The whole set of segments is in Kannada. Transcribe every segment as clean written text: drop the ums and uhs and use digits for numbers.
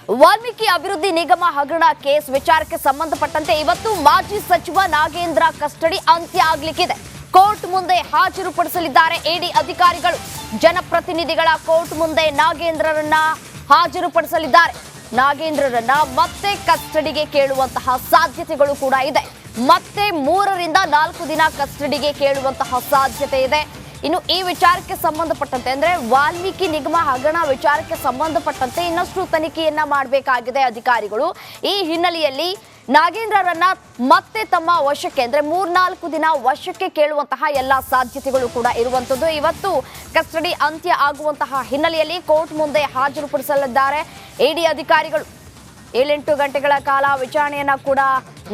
ವಾಲ್ಮೀಕಿ ಅಭಿವೃದ್ಧಿ ನಿಗಮ ಹಗರಣ ಕೇಸ್ ವಿಚಾರಕ್ಕೆ ಸಂಬಂಧಪಟ್ಟಂತೆ ಇವತ್ತು ಮಾಜಿ ಸಚಿವ ನಾಗೇಂದ್ರ ಕಸ್ಟಡಿ ಅಂತ್ಯ ಆಗಲಿಕ್ಕಿದೆ. ಕೋರ್ಟ್ ಮುಂದೆ ಹಾಜರುಪಡಿಸಲಿದ್ದಾರೆ ಇಡಿ ಅಧಿಕಾರಿಗಳು. ಜನಪ್ರತಿನಿಧಿಗಳ ಕೋರ್ಟ್ ಮುಂದೆ ನಾಗೇಂದ್ರರನ್ನ ಹಾಜರುಪಡಿಸಲಿದ್ದಾರೆ. ನಾಗೇಂದ್ರರನ್ನ ಮತ್ತೆ ಕಸ್ಟಡಿಗೆ ಕೇಳುವಂತಹ ಸಾಧ್ಯತೆಗಳು ಕೂಡ ಇದೆ. ಮತ್ತೆ 3 ರಿಂದ 4 ದಿನ ಕಸ್ಟಡಿಗೆ ಕೇಳುವಂತಹ ಸಾಧ್ಯತೆ ಇದೆ. ಇನ್ನು ಈ ವಿಚಾರಕ್ಕೆ ಸಂಬಂಧಪಟ್ಟಂತೆ ಅಂದ್ರೆ ವಾಲ್ಮೀಕಿ ನಿಗಮ ಹಗರಣ ವಿಚಾರಕ್ಕೆ ಸಂಬಂಧಪಟ್ಟಂತೆ ಇನ್ನಷ್ಟು ತನಿಖೆಯನ್ನ ಮಾಡಬೇಕಾಗಿದೆ ಅಧಿಕಾರಿಗಳು. ಈ ಹಿನ್ನೆಲೆಯಲ್ಲಿ ನಾಗೇಂದ್ರರನ್ನ ಮತ್ತೆ ತಮ್ಮ ವಶಕ್ಕೆ ಅಂದ್ರೆ 3-4 ದಿನ ವಶಕ್ಕೆ ಕೇಳುವಂತಹ ಎಲ್ಲಾ ಸಾಧ್ಯತೆಗಳು ಕೂಡ ಇರುವಂತದ್ದು. ಇವತ್ತು ಕಸ್ಟಡಿ ಅಂತ್ಯ ಆಗುವಂತಹ ಹಿನ್ನೆಲೆಯಲ್ಲಿ ಕೋರ್ಟ್ ಮುಂದೆ ಹಾಜರುಪಡಿಸಲಿದ್ದಾರೆ ಇಡಿ ಅಧಿಕಾರಿಗಳು. 7-8 ಗಂಟೆಗಳ ಕಾಲ ವಿಚಾರಣೆಯನ್ನ ಕೂಡ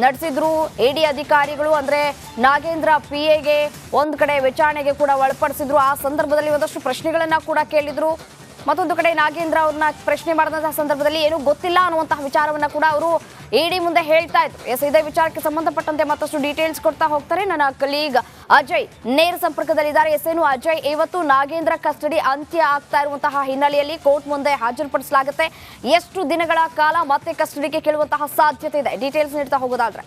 ನಡೆಸಿದ್ರು ಇಡಿ ಅಧಿಕಾರಿಗಳು. ಅಂದ್ರೆ ನಾಗೇಂದ್ರ ಪಿಎಗೆ ಒಂದ್ ಕಡೆ ವಿಚಾರಣೆಗೆ ಕೂಡ ಒಳಪಡಿಸಿದ್ರು. ಆ ಸಂದರ್ಭದಲ್ಲಿ ಒಂದಷ್ಟು ಪ್ರಶ್ನೆಗಳನ್ನ ಕೂಡ ಕೇಳಿದ್ರು. ಮತ್ತೊಂದು ಕಡೆ ನಾಗೇಂದ್ರ ಅವ್ರನ್ನ ಪ್ರಶ್ನೆ ಮಾಡಿದಂತಹ ಸಂದರ್ಭದಲ್ಲಿ ಏನು ಗೊತ್ತಿಲ್ಲ ಅನ್ನುವಂತಹ ವಿಚಾರವನ್ನ ಕೂಡ ಅವರು ಇಡಿ ಮುಂದೆ ಹೇಳ್ತಾ ಇದ್ರು. ಇದೇ ವಿಚಾರಕ್ಕೆ ಸಂಬಂಧಪಟ್ಟಂತೆ ಮತ್ತಷ್ಟು ಡೀಟೇಲ್ಸ್ ಕೊಡ್ತಾ ಹೋಗ್ತಾರೆ ನನ್ನ ಕಲೀಗ್ ಅಜಯ್ ನೇರ ಸಂಪರ್ಕದಲ್ಲಿದ್ದಾರೆ. ಏನು ಅಜಯ್, ಇವತ್ತು ನಾಗೇಂದ್ರ ಕಸ್ಟಡಿ ಅಂತ್ಯ ಆಗ್ತಾ ಇರುವಂತಹ ಹಿನ್ನೆಲೆಯಲ್ಲಿ ಕೋರ್ಟ್ ಮುಂದೆ ಹಾಜರುಪಡಿಸಲಾಗುತ್ತೆ. ಎಷ್ಟು ದಿನಗಳ ಕಾಲ ಮತ್ತೆ ಕಸ್ಟಡಿಗೆ ಕೇಳುವಂತಹ ಸಾಧ್ಯತೆ ಇದೆ? ಡೀಟೇಲ್ಸ್ ನೀಡ್ತಾ ಹೋಗೋದಾದ್ರೆ.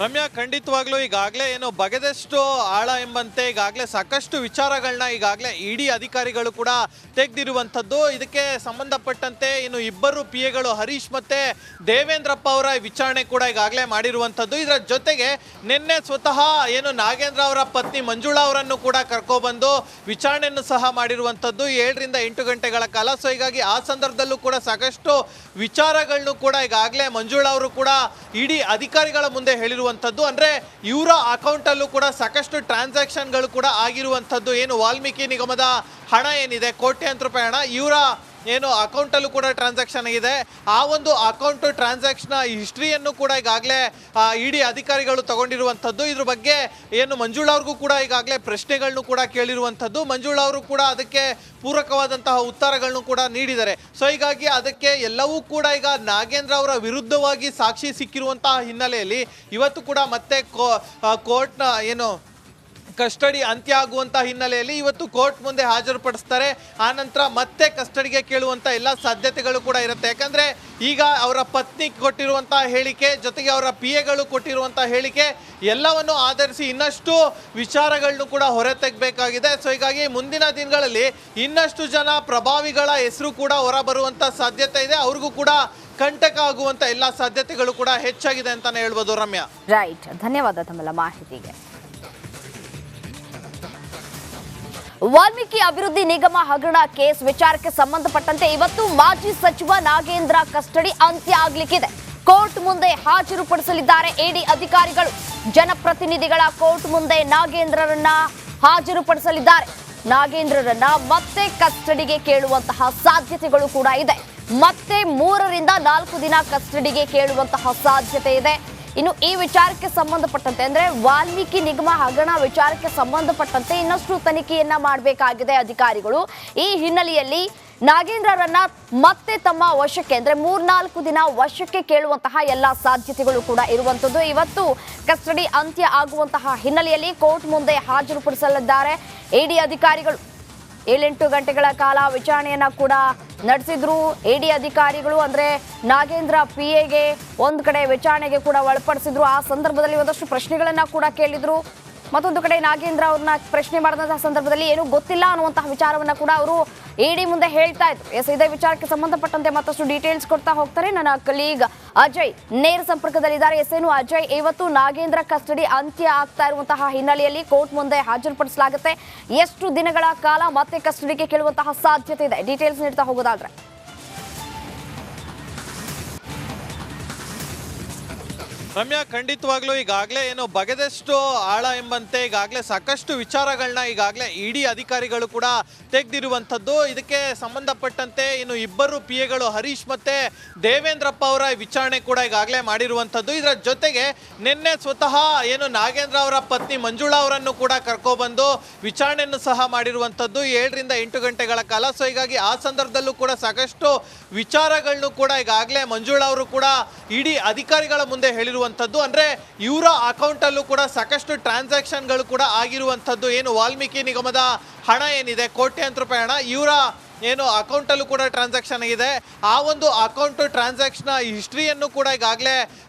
ರಮ್ಯಾ, ಖಂಡಿತವಾಗ್ಲೂ ಈಗಾಗಲೇ ಏನು ಬಗೆದಷ್ಟು ಆಳ ಎಂಬಂತೆ ಈಗಾಗಲೇ ಸಾಕಷ್ಟು ವಿಚಾರಗಳನ್ನ ಈಗಾಗಲೇ ಇಡಿ ಅಧಿಕಾರಿಗಳು ಕೂಡ ತೆಗೆದಿರುವಂಥದ್ದು. ಇದಕ್ಕೆ ಸಂಬಂಧಪಟ್ಟಂತೆ ಇನ್ನು ಇಬ್ಬರು ಪಿಎಗಳು ಹರೀಶ್ ಮತ್ತೆ ದೇವೇಂದ್ರಪ್ಪ ಅವರ ವಿಚಾರಣೆ ಕೂಡ ಈಗಾಗಲೇ ಮಾಡಿರುವಂಥದ್ದು. ಇದರ ಜೊತೆಗೆ ನಿನ್ನೆ ಸ್ವತಃ ಏನು ನಾಗೇಂದ್ರ ಅವರ ಪತ್ನಿ ಮಂಜುಳಾ ಅವರನ್ನು ಕೂಡ ಕರ್ಕೊಬಂದು ವಿಚಾರಣೆಯನ್ನು ಸಹ ಮಾಡಿರುವಂಥದ್ದು 7 ರಿಂದ 8 ಗಂಟೆಗಳ ಕಾಲ. ಸೊ ಹೀಗಾಗಿ ಆ ಸಂದರ್ಭದಲ್ಲೂ ಕೂಡ ಸಾಕಷ್ಟು ವಿಚಾರಗಳನ್ನು ಕೂಡ ಈಗಾಗಲೇ ಮಂಜುಳಾ ಅವರು ಕೂಡ ಇಡಿ ಅಧಿಕಾರಿಗಳ ಮುಂದೆ ಹೇಳಿರುವಂಥದ್ದು. ಅಂದ್ರೆ ಇವರ ಅಕೌಂಟ್ ಅಲ್ಲೂ ಕೂಡ ಸಾಕಷ್ಟು ಟ್ರಾನ್ಸಾಕ್ಷನ್ಗಳು ಕೂಡ ಆಗಿರುವಂಥದ್ದು. ಏನು ವಾಲ್ಮೀಕಿ ನಿಗಮದ ಹಣ ಏನಿದೆ, ಕೋಟ್ಯಾಂತರ ರೂಪಾಯಿ ಹಣ ಇವರ ಏನು ಅಕೌಂಟ್ ಅಲ್ಲೂ ಕೂಡ ಟ್ರಾನ್ಸಾಕ್ಷನ್ ಆಗಿದೆ. ಆ ಒಂದು ಅಕೌಂಟ್ ಟ್ರಾನ್ಸಾಕ್ಷನ್ ಹಿಸ್ಟ್ರಿಯನ್ನು ಕೂಡ ಈಗಾಗಲೇ ಇಡಿ ಅಧಿಕಾರಿಗಳು ತಗೊಂಡಿರುವಂಥದ್ದು. ಇದ್ರ ಬಗ್ಗೆ ಏನು ಮಂಜುಳಾ ಅವ್ರಿಗೂ ಕೂಡ ಈಗಾಗಲೇ ಪ್ರಶ್ನೆಗಳನ್ನು ಕೂಡ ಕೇಳಿರುವಂಥದ್ದು. ಮಂಜುಳಾ ಅವರು ಕೂಡ ಅದಕ್ಕೆ ಪೂರಕವಾದಂತಹ ಉತ್ತರಗಳನ್ನು ಕೂಡ ನೀಡಿದ್ದಾರೆ. ಸೊ ಹೀಗಾಗಿ ಅದಕ್ಕೆ ಎಲ್ಲವೂ ಕೂಡ ಈಗ ನಾಗೇಂದ್ರ ಅವರ ವಿರುದ್ಧವಾಗಿ ಸಾಕ್ಷಿ ಸಿಕ್ಕಿರುವಂತಹ ಹಿನ್ನೆಲೆಯಲ್ಲಿ ಇವತ್ತು ಕೂಡ ಮತ್ತೆ ಕೋರ್ಟ್ನ ಏನು ಕಸ್ಟಡಿ ಅಂತ್ಯ ಆಗುವಂತ ಹಿನ್ನೆಲೆಯಲ್ಲಿ ಇವತ್ತು ಕೋರ್ಟ್ ಮುಂದೆ ಹಾಜರುಪಡಿಸ್ತಾರೆ. ಆ ನಂತರ ಮತ್ತೆ ಕಸ್ಟಡಿಗೆ ಕೇಳುವಂತ ಎಲ್ಲ ಸಾಧ್ಯತೆಗಳು ಕೂಡ ಇರುತ್ತೆ. ಯಾಕಂದ್ರೆ ಈಗ ಅವರ ಪತ್ನಿ ಕೊಟ್ಟಿರುವಂತಹ ಹೇಳಿಕೆ ಜೊತೆಗೆ ಅವರ ಪಿಎಗಳು ಕೊಟ್ಟಿರುವಂತಹ ಹೇಳಿಕೆ ಎಲ್ಲವನ್ನು ಆಧರಿಸಿ ಇನ್ನಷ್ಟು ವಿಚಾರಗಳನ್ನು ಕೂಡ ಹೊರ ತೆಗಬೇಕಾಗಿದೆ. ಸೊ ಹೀಗಾಗಿ ಮುಂದಿನ ದಿನಗಳಲ್ಲಿ ಇನ್ನಷ್ಟು ಜನ ಪ್ರಭಾವಿಗಳ ಹೆಸರು ಕೂಡ ಹೊರ ಬರುವಂತ ಸಾಧ್ಯತೆ ಇದೆ. ಅವ್ರಿಗೂ ಕೂಡ ಕಂಟಕ ಆಗುವಂತ ಎಲ್ಲ ಸಾಧ್ಯತೆಗಳು ಕೂಡ ಹೆಚ್ಚಾಗಿದೆ ಅಂತಾನೆ ಹೇಳ್ಬೋದು. ರಮ್ಯಾ, ರೈಟ್, ಧನ್ಯವಾದ ತಮ್ಮೆಲ್ಲ ಮಾಹಿತಿಗೆ. ವಾಲ್ಮೀಕಿ ಅಭಿವೃದ್ಧಿ ನಿಗಮ ಹಗರಣ ಕೇಸ್ ವಿಚಾರಕ್ಕೆ ಸಂಬಂಧಪಟ್ಟಂತೆ ಇವತ್ತು ಮಾಜಿ ಸಚಿವ ನಾಗೇಂದ್ರ ಕಸ್ಟಡಿ ಅಂತ್ಯ ಆಗಲಿಕ್ಕಿದೆ. ಕೋರ್ಟ್ ಮುಂದೆ ಹಾಜರುಪಡಿಸಲಿದ್ದಾರೆ ಇಡಿ ಅಧಿಕಾರಿಗಳು. ಜನಪ್ರತಿನಿಧಿಗಳ ಕೋರ್ಟ್ ಮುಂದೆ ನಾಗೇಂದ್ರರನ್ನ ಹಾಜರುಪಡಿಸಲಿದ್ದಾರೆ. ನಾಗೇಂದ್ರರನ್ನ ಮತ್ತೆ ಕಸ್ಟಡಿಗೆ ಕೇಳುವಂತಹ ಸಾಧ್ಯತೆಗಳು ಕೂಡ ಇದೆ. ಮತ್ತೆ 3 ರಿಂದ 4 ದಿನ ಕಸ್ಟಡಿಗೆ ಕೇಳುವಂತಹ ಸಾಧ್ಯತೆ ಇದೆ. ಇನ್ನು ಈ ವಿಚಾರಕ್ಕೆ ಸಂಬಂಧಪಟ್ಟಂತೆ ಅಂದ್ರೆ ವಾಲ್ಮೀಕಿ ನಿಗಮ ಹಗರಣ ವಿಚಾರಕ್ಕೆ ಸಂಬಂಧಪಟ್ಟಂತೆ ಇನ್ನಷ್ಟು ತನಿಖೆಯನ್ನ ಮಾಡಬೇಕಾಗಿದೆ ಅಧಿಕಾರಿಗಳು. ಈ ಹಿನ್ನೆಲೆಯಲ್ಲಿ ನಾಗೇಂದ್ರರನ್ನ ಮತ್ತೆ ತಮ್ಮ ವಶಕ್ಕೆ ಅಂದ್ರೆ 3-4 ದಿನ ವಶಕ್ಕೆ ಕೇಳುವಂತಹ ಎಲ್ಲಾ ಸಾಧ್ಯತೆಗಳು ಕೂಡ ಇರುವಂತದ್ದು. ಇವತ್ತು ಕಸ್ಟಡಿ ಅಂತ್ಯ ಆಗುವಂತಹ ಹಿನ್ನೆಲೆಯಲ್ಲಿ ಕೋರ್ಟ್ ಮುಂದೆ ಹಾಜರುಪಡಿಸಲಿದ್ದಾರೆ ಇಡಿ ಅಧಿಕಾರಿಗಳು. 7-8 ಗಂಟೆಗಳ ಕಾಲ ವಿಚಾರಣೆಯನ್ನ ಕೂಡ ನಡೆಸಿದ್ರು ಇಡಿ ಅಧಿಕಾರಿಗಳು. ಅಂದ್ರೆ ನಾಗೇಂದ್ರ ಪಿಎಗೆ ಒಂದ್ ಕಡೆ ವಿಚಾರಣೆಗೆ ಕೂಡ ಒಳಪಡಿಸಿದ್ರು. ಆ ಸಂದರ್ಭದಲ್ಲಿ ಒಂದಷ್ಟು ಪ್ರಶ್ನೆಗಳನ್ನ ಕೂಡ ಕೇಳಿದ್ರು. ಮತ್ತೊಂದು ಕಡೆ ನಾಗೇಂದ್ರ ಅವ್ರನ್ನ ಪ್ರಶ್ನೆ ಮಾಡಿದಂತಹ ಸಂದರ್ಭದಲ್ಲಿ ಏನು ಗೊತ್ತಿಲ್ಲ ಅನ್ನುವಂತಹ ವಿಚಾರವನ್ನ ಕೂಡ ಅವರು ಇಡಿ ಮುಂದೆ ಹೇಳ್ತಾ ಇದ್ರು. ಇದೇ ವಿಚಾರಕ್ಕೆ ಸಂಬಂಧಪಟ್ಟಂತೆ ಮತ್ತಷ್ಟು ಡೀಟೇಲ್ಸ್ ಕೊಡ್ತಾ ಹೋಗ್ತಾರೆ ನನ್ನ ಕಲೀಗ್ ಅಜಯ್ ನೇರ ಸಂಪರ್ಕದಲ್ಲಿದ್ದಾರೆ. ಏನು ಅಜಯ್, ಇವತ್ತು ನಾಗೇಂದ್ರ ಕಸ್ಟಡಿ ಅಂತ್ಯ ಆಗ್ತಾ ಇರುವಂತಹ ಹಿನ್ನೆಲೆಯಲ್ಲಿ ಕೋರ್ಟ್ ಮುಂದೆ ಹಾಜರುಪಡಿಸಲಾಗುತ್ತೆ. ಎಷ್ಟು ದಿನಗಳ ಕಾಲ ಮತ್ತೆ ಕಸ್ಟಡಿಗೆ ಕೇಳುವಂತಹ ಸಾಧ್ಯತೆ ಇದೆ? ಡೀಟೇಲ್ಸ್ ನೀಡ್ತಾ ಹೋಗೋದಾದ್ರೆ. ರಮ್ಯಾ, ಖಂಡಿತವಾಗ್ಲೂ ಈಗಾಗಲೇ ಏನು ಬಗೆದಷ್ಟು ಆಳ ಎಂಬಂತೆ ಈಗಾಗಲೇ ಸಾಕಷ್ಟು ವಿಚಾರಗಳನ್ನ ಈಗಾಗಲೇ ಇಡಿ ಅಧಿಕಾರಿಗಳು ಕೂಡ ತೆಗೆದಿರುವಂಥದ್ದು. ಇದಕ್ಕೆ ಸಂಬಂಧಪಟ್ಟಂತೆ ಇನ್ನು ಇಬ್ಬರು ಪಿಎಗಳು ಹರೀಶ್ ಮತ್ತೆ ದೇವೇಂದ್ರಪ್ಪ ಅವರ ವಿಚಾರಣೆ ಕೂಡ ಈಗಾಗಲೇ ಮಾಡಿರುವಂಥದ್ದು. ಇದರ ಜೊತೆಗೆ ನಿನ್ನೆ ಸ್ವತಃ ಏನು ನಾಗೇಂದ್ರ ಅವರ ಪತ್ನಿ ಮಂಜುಳಾ ಅವರನ್ನು ಕೂಡ ಕರ್ಕೊಬಂದು ವಿಚಾರಣೆಯನ್ನು ಸಹ ಮಾಡಿರುವಂಥದ್ದು 7 ರಿಂದ 8 ಗಂಟೆಗಳ ಕಾಲ. ಸೊ ಹೀಗಾಗಿ ಆ ಸಂದರ್ಭದಲ್ಲೂ ಕೂಡ ಸಾಕಷ್ಟು ವಿಚಾರಗಳನ್ನು ಕೂಡ ಈಗಾಗಲೇ ಮಂಜುಳಾ ಅವರು ಕೂಡ ಇಡಿ ಅಧಿಕಾರಿಗಳ ಮುಂದೆ ಹೇಳಿರುವಂಥದ್ದು. ತಗೊಂಡಿರುವಂಥದ್ದು. ಅಂದ್ರೆ ಇವರ ಅಕೌಂಟ್ ಅಲ್ಲೂ ಕೂಡ ಸಾಕಷ್ಟು ಟ್ರಾನ್ಸಾಕ್ಷನ್ಗಳು ಕೂಡ ಆಗಿರುವಂಥದ್ದು. ಏನು ವಾಲ್ಮೀಕಿ ನಿಗಮದ ಹಣ ಏನಿದೆ, ಕೋಟ್ಯಾಂತರ ರೂಪಾಯಿ ಹಣ ಇವರ ಏನು ಅಕೌಂಟಲ್ಲೂ ಕೂಡ ಟ್ರಾನ್ಸಾಕ್ಷನ್ ಆಗಿದೆ. ಆ ಒಂದು ಅಕೌಂಟ್ ಟ್ರಾನ್ಸಾಕ್ಷನ್ ಹಿಸ್ಟ್ರಿಯನ್ನು ಕೂಡ ಈಗಾಗಲೇ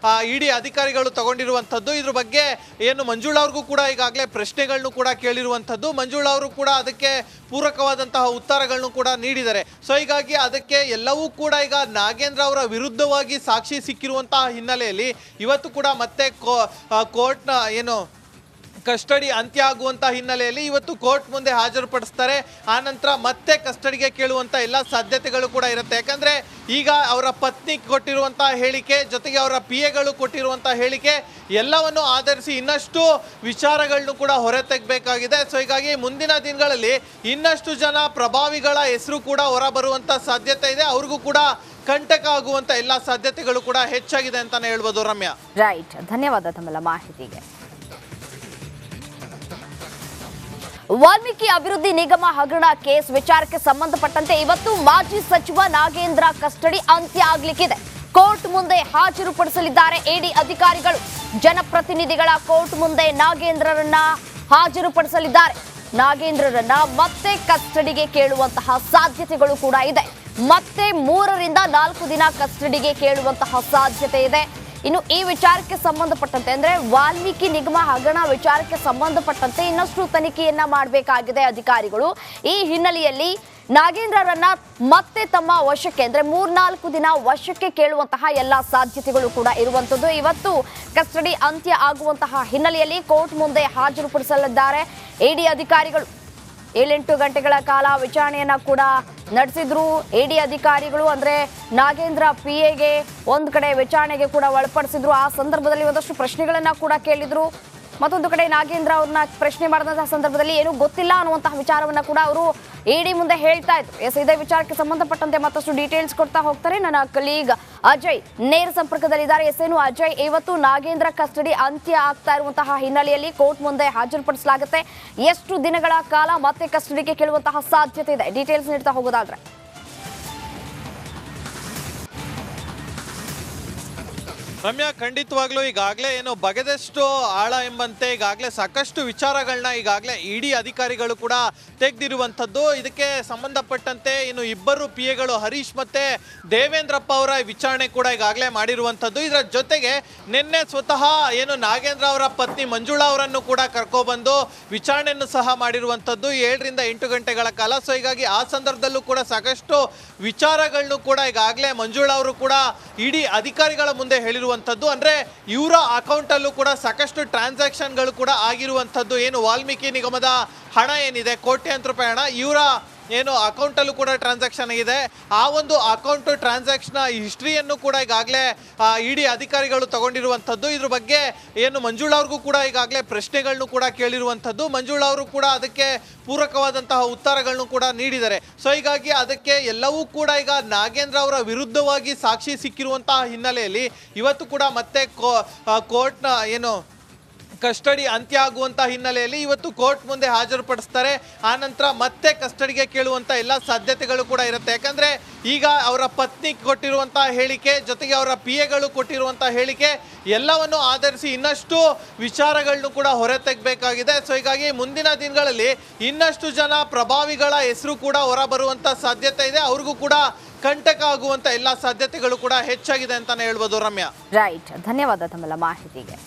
ಇಡಿ ಅಧಿಕಾರಿಗಳು ತಗೊಂಡಿರುವಂಥದ್ದು. ಇದ್ರ ಬಗ್ಗೆ ಏನು ಮಂಜುಳಾ ಅವ್ರಿಗೂ ಕೂಡ ಈಗಾಗಲೇ ಪ್ರಶ್ನೆಗಳನ್ನು ಕೂಡ ಕೇಳಿರುವಂಥದ್ದು. ಮಂಜುಳಾ ಅವರು ಕೂಡ ಅದಕ್ಕೆ ಪೂರಕವಾದಂತಹ ಉತ್ತರಗಳನ್ನು ಕೂಡ ನೀಡಿದ್ದಾರೆ. ಸೊ ಹೀಗಾಗಿ ಅದಕ್ಕೆ ಎಲ್ಲವೂ ಕೂಡ ಈಗ ನಾಗೇಂದ್ರ ಅವರ ವಿರುದ್ಧವಾಗಿ ಸಾಕ್ಷಿ ಸಿಕ್ಕಿರುವಂತಹ ಹಿನ್ನೆಲೆಯಲ್ಲಿ ಇವತ್ತು ಕೂಡ ಮತ್ತೆ ಕೋರ್ಟ್ನ ಏನು ಕಸ್ಟಡಿ ಅಂತ್ಯ ಆಗುವಂಥ ಹಿನ್ನೆಲೆಯಲ್ಲಿ ಇವತ್ತು ಕೋರ್ಟ್ ಮುಂದೆ ಹಾಜರುಪಡಿಸ್ತಾರೆ. ಆನಂತರ ಮತ್ತೆ ಕಸ್ಟಡಿಗೆ ಕೇಳುವಂಥ ಎಲ್ಲ ಸಾಧ್ಯತೆಗಳು ಕೂಡ ಇರುತ್ತೆ. ಯಾಕಂದರೆ ಈಗ ಅವರ ಪತ್ನಿ ಕೊಟ್ಟಿರುವಂಥ ಹೇಳಿಕೆ ಜೊತೆಗೆ ಅವರ PAಗಳು ಕೊಟ್ಟಿರುವಂಥ ಹೇಳಿಕೆ ಎಲ್ಲವನ್ನು ಆಧರಿಸಿ ಇನ್ನಷ್ಟು ವಿಚಾರಗಳನ್ನು ಕೂಡ ಹೊರ ತೆಗಬೇಕಾಗಿದೆ. ಸೊ ಹೀಗಾಗಿ ಮುಂದಿನ ದಿನಗಳಲ್ಲಿ ಇನ್ನಷ್ಟು ಜನ ಪ್ರಭಾವಿಗಳ ಹೆಸರು ಕೂಡ ಹೊರ ಬರುವಂಥ ಸಾಧ್ಯತೆ ಇದೆ. ಅವ್ರಿಗೂ ಕೂಡ ಕಂಟಕ ಆಗುವಂಥ ಎಲ್ಲ ಸಾಧ್ಯತೆಗಳು ಕೂಡ ಹೆಚ್ಚಾಗಿದೆ ಅಂತಾನೆ ಹೇಳ್ಬೋದು. ರಮ್ಯಾ, ರೈಟ್, ಧನ್ಯವಾದ ತಮ್ಮೆಲ್ಲ ಮಾಹಿತಿಗೆ. ವಾಲ್ಮೀಕಿ ಅಭಿವೃದ್ಧಿ ನಿಗಮ ಹಗರಣ ಕೇಸ್ ವಿಚಾರಕ್ಕೆ ಸಂಬಂಧಪಟ್ಟಂತೆ ಇವತ್ತು ಮಾಜಿ ಸಚಿವ ನಾಗೇಂದ್ರ ಕಸ್ಟಡಿ ಅಂತ್ಯ ಆಗ್ಲಿಕ್ಕಿದೆ. ಕೋರ್ಟ್ ಮುಂದೆ ಹಾಜರುಪಡಿಸಲಿದ್ದಾರೆ ED ಅಧಿಕಾರಿಗಳು. ಜನಪ್ರತಿನಿಧಿಗಳ ಕೋರ್ಟ್ ಮುಂದೆ ನಾಗೇಂದ್ರರನ್ನ ಹಾಜರುಪಡಿಸಲಿದ್ದಾರೆ. ನಾಗೇಂದ್ರರನ್ನ ಮತ್ತೆ ಕಸ್ಟಡಿಗೆ ಕೇಳುವಂತಹ ಸಾಧ್ಯತೆಗಳು ಕೂಡ ಇದೆ. ಮತ್ತೆ 3 ರಿಂದ 4 ದಿನ ಕಸ್ಟಡಿಗೆ ಕೇಳುವಂತಹ ಸಾಧ್ಯತೆ ಇದೆ. ಇನ್ನು ಈ ವಿಚಾರಕ್ಕೆ ಸಂಬಂಧಪಟ್ಟಂತೆ ಅಂದ್ರೆ ವಾಲ್ಮೀಕಿ ನಿಗಮ ಹಗರಣ ವಿಚಾರಕ್ಕೆ ಸಂಬಂಧಪಟ್ಟಂತೆ ಇನ್ನಷ್ಟು ತನಿಖೆಯನ್ನ ಮಾಡಬೇಕಾಗಿದೆ ಅಧಿಕಾರಿಗಳು. ಈ ಹಿನ್ನೆಲೆಯಲ್ಲಿ ನಾಗೇಂದ್ರರನ್ನ ಮತ್ತೆ ತಮ್ಮ ವಶಕ್ಕೆ ಅಂದ್ರೆ 3-4 ದಿನ ವಶಕ್ಕೆ ಕೇಳುವಂತಹ ಎಲ್ಲ ಸಾಧ್ಯತೆಗಳು ಕೂಡ ಇರುವಂತದ್ದು. ಇವತ್ತು ಕಸ್ಟಡಿ ಅಂತ್ಯ ಆಗುವಂತಹ ಹಿನ್ನೆಲೆಯಲ್ಲಿ ಕೋರ್ಟ್ ಮುಂದೆ ಹಾಜರುಪಡಿಸಲಿದ್ದಾರೆ ED ಅಧಿಕಾರಿಗಳು. 7-8 ಗಂಟೆಗಳ ಕಾಲ ವಿಚಾರಣೆಯನ್ನ ಕೂಡ ನಡೆಸಿದ್ರು ED ಅಧಿಕಾರಿಗಳು. ಅಂದ್ರೆ ನಾಗೇಂದ್ರ PAಗೆ ಒಂದ್ ಕಡೆ ವಿಚಾರಣೆಗೆ ಕೂಡ ಒಳಪಡಿಸಿದ್ರು. ಆ ಸಂದರ್ಭದಲ್ಲಿ ಒಂದಷ್ಟು ಪ್ರಶ್ನೆಗಳನ್ನ ಕೂಡ ಕೇಳಿದ್ರು. ಮತ್ತೊಂದು ಕಡೆ ನಾಗೇಂದ್ರ ಅವ್ರನ್ನ ಪ್ರಶ್ನೆ ಮಾಡಿದಂತಹ ಸಂದರ್ಭದಲ್ಲಿ ಏನೂ ಗೊತ್ತಿಲ್ಲ ಅನ್ನುವಂತಹ ವಿಚಾರವನ್ನ ಕೂಡ ಅವರು ED ಮುಂದೆ ಹೇಳ್ತಾ ಇದ್ರು. ಇದೇ ವಿಚಾರಕ್ಕೆ ಸಂಬಂಧಪಟ್ಟಂತೆ ಮತ್ತಷ್ಟು ಡೀಟೇಲ್ಸ್ ಕೊಡ್ತಾ ಹೋಗ್ತಾರೆ ನನ್ನ ಕಲೀಗ್ ಅಜಯ್ ನೇರ ಸಂಪರ್ಕದಲ್ಲಿದ್ದಾರೆ. ಏನು ಅಜಯ್, ಇವತ್ತು ನಾಗೇಂದ್ರ ಕಸ್ಟಡಿ ಅಂತ್ಯ ಆಗ್ತಾ ಇರುವಂತಹ ಹಿನ್ನೆಲೆಯಲ್ಲಿ ಕೋರ್ಟ್ ಮುಂದೆ ಹಾಜರುಪಡಿಸಲಾಗುತ್ತೆ. ಎಷ್ಟು ದಿನಗಳ ಕಾಲ ಮತ್ತೆ ಕಸ್ಟಡಿಗೆ ಕೇಳುವಂತಹ ಸಾಧ್ಯತೆ ಇದೆ? ಡೀಟೇಲ್ಸ್ ನೀಡ್ತಾ ಹೋಗೋದಾದ್ರೆ. ರಮ್ಯಾ, ಖಂಡಿತವಾಗ್ಲೂ ಈಗಾಗಲೇ ಏನು ಬಗೆದಷ್ಟು ಆಳ ಎಂಬಂತೆ ಈಗಾಗಲೇ ಸಾಕಷ್ಟು ವಿಚಾರಗಳನ್ನ ಈಗಾಗಲೇ ED ಅಧಿಕಾರಿಗಳು ಕೂಡ ತೆಗೆದಿರುವಂಥದ್ದು. ಇದಕ್ಕೆ ಸಂಬಂಧಪಟ್ಟಂತೆ ಇನ್ನು ಇಬ್ಬರು PAಗಳು ಹರೀಶ್ ಮತ್ತೆ ದೇವೇಂದ್ರಪ್ಪ ಅವರ ವಿಚಾರಣೆ ಕೂಡ ಈಗಾಗಲೇ ಮಾಡಿರುವಂಥದ್ದು. ಇದರ ಜೊತೆಗೆ ನಿನ್ನೆ ಸ್ವತಃ ಏನು ನಾಗೇಂದ್ರ ಅವರ ಪತ್ನಿ ಮಂಜುಳಾ ಅವರನ್ನು ಕೂಡ ಕರ್ಕೊಬಂದು ವಿಚಾರಣೆಯನ್ನು ಸಹ ಮಾಡಿರುವಂಥದ್ದು 7 ರಿಂದ 8 ಗಂಟೆಗಳ ಕಾಲ. ಸೊ ಹೀಗಾಗಿ ಆ ಸಂದರ್ಭದಲ್ಲೂ ಕೂಡ ಸಾಕಷ್ಟು ವಿಚಾರಗಳನ್ನು ಕೂಡ ಈಗಾಗಲೇ ಮಂಜುಳಾ ಅವರು ಕೂಡ ED ಅಧಿಕಾರಿಗಳ ಮುಂದೆ ಹೇಳಿರುವಂಥದ್ದು. ಅಂದ್ರೆ ಇವರ ಅಕೌಂಟ್ ಅಲ್ಲೂ ಕೂಡ ಸಾಕಷ್ಟು ಟ್ರಾನ್ಸಾಕ್ಷನ್ಗಳು ಕೂಡ ಆಗಿರುವಂಥದ್ದು. ಏನು ವಾಲ್ಮೀಕಿ ನಿಗಮದ ಹಣ ಏನಿದೆ, ಕೋಟ್ಯಾಂತರ ರೂಪಾಯಿ ಹಣ ಇವರ ಏನು ಅಕೌಂಟಲ್ಲೂ ಕೂಡ ಟ್ರಾನ್ಸಾಕ್ಷನ್ ಆಗಿದೆ. ಆ ಒಂದು ಅಕೌಂಟ್ ಟ್ರಾನ್ಸಾಕ್ಷನ್ ಹಿಸ್ಟ್ರಿಯನ್ನು ಕೂಡ ಈಗಾಗಲೇ ED ಅಧಿಕಾರಿಗಳು ತಗೊಂಡಿರುವಂಥದ್ದು. ಇದ್ರ ಬಗ್ಗೆ ಏನು ಮಂಜುಳಾ ಅವ್ರಿಗೂ ಕೂಡ ಈಗಾಗಲೇ ಪ್ರಶ್ನೆಗಳನ್ನು ಕೂಡ ಕೇಳಿರುವಂಥದ್ದು. ಮಂಜುಳಾ ಅವರು ಕೂಡ ಅದಕ್ಕೆ ಪೂರಕವಾದಂತಹ ಉತ್ತರಗಳನ್ನು ಕೂಡ ನೀಡಿದ್ದಾರೆ. ಸೊ ಹೀಗಾಗಿ ಅದಕ್ಕೆ ಎಲ್ಲವೂ ಕೂಡ ಈಗ ನಾಗೇಂದ್ರ ಅವರ ವಿರುದ್ಧವಾಗಿ ಸಾಕ್ಷಿ ಸಿಕ್ಕಿರುವಂತಹ ಹಿನ್ನೆಲೆಯಲ್ಲಿ ಇವತ್ತು ಕೂಡ ಮತ್ತೆ ಕೋರ್ಟ್ನ ಏನು ಕಸ್ಟಡಿ ಅಂತ್ಯ ಆಗುವಂಥ ಹಿನ್ನೆಲೆಯಲ್ಲಿ ಇವತ್ತು ಕೋರ್ಟ್ ಮುಂದೆ ಹಾಜರುಪಡಿಸ್ತಾರೆ. ಆನಂತರ ಮತ್ತೆ ಕಸ್ಟಡಿಗೆ ಕೇಳುವಂಥ ಎಲ್ಲ ಸಾಧ್ಯತೆಗಳು ಕೂಡ ಇರುತ್ತೆ. ಯಾಕಂದರೆ ಈಗ ಅವರ ಪತ್ನಿ ಕೊಟ್ಟಿರುವಂಥ ಹೇಳಿಕೆ ಜೊತೆಗೆ ಅವರ PAಗಳು ಕೊಟ್ಟಿರುವಂಥ ಹೇಳಿಕೆ ಎಲ್ಲವನ್ನು ಆಧರಿಸಿ ಇನ್ನಷ್ಟು ವಿಚಾರಗಳನ್ನು ಕೂಡ ಹೊರ ತೆಗಬೇಕಾಗಿದೆ. ಸೊ ಹೀಗಾಗಿ ಮುಂದಿನ ದಿನಗಳಲ್ಲಿ ಇನ್ನಷ್ಟು ಜನ ಪ್ರಭಾವಿಗಳ ಹೆಸರು ಕೂಡ ಹೊರ ಬರುವಂಥ ಸಾಧ್ಯತೆ ಇದೆ. ಅವ್ರಿಗೂ ಕೂಡ ಕಂಟಕ ಆಗುವಂಥ ಎಲ್ಲ ಸಾಧ್ಯತೆಗಳು ಕೂಡ ಹೆಚ್ಚಾಗಿದೆ ಅಂತಾನೆ ಹೇಳ್ಬೋದು. ರಮ್ಯಾ, ರೈಟ್, ಧನ್ಯವಾದ ತಮ್ಮೆಲ್ಲ ಮಾಹಿತಿಗೆ.